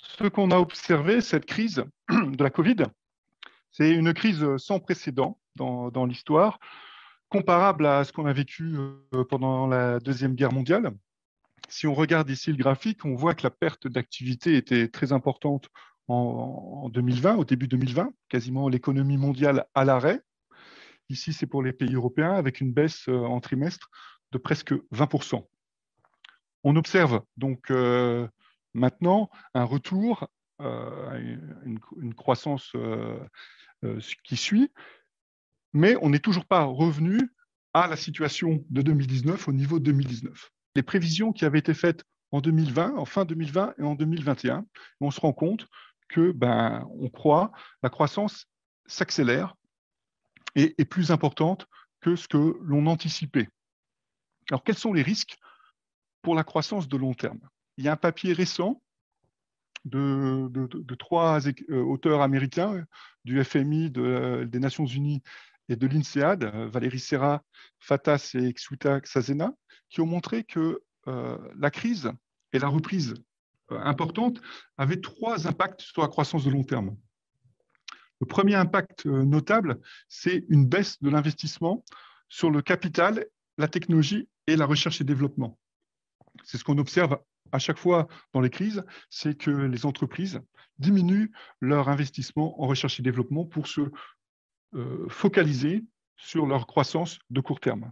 Ce qu'on a observé, cette crise de la Covid, c'est une crise sans précédent dans l'histoire, comparable à ce qu'on a vécu pendant la Deuxième Guerre mondiale. Si on regarde ici le graphique, on voit que la perte d'activité était très importante en 2020, au début 2020, quasiment l'économie mondiale à l'arrêt. Ici, c'est pour les pays européens, avec une baisse en trimestre de presque 20%. On observe donc maintenant un retour, une croissance qui suit, mais on n'est toujours pas revenu à la situation de 2019, au niveau 2019. Les prévisions qui avaient été faites en 2020, en fin 2020 et en 2021, on se rend compte que, on croit, la croissance s'accélère et est plus importante que ce que l'on anticipait. Alors, quels sont les risques pour la croissance de long terme? Il y a un papier récent de trois auteurs américains, du FMI, des Nations Unies et de l'INSEAD, Valérie Serra, Fatas et Xouta Xazena, qui ont montré que la crise et la reprise importante avaient trois impacts sur la croissance de long terme. Le premier impact notable, c'est une baisse de l'investissement sur le capital, la technologie et la recherche et développement. C'est ce qu'on observe à chaque fois dans les crises, c'est que les entreprises diminuent leur investissement en recherche et développement pour se focaliser sur leur croissance de court terme.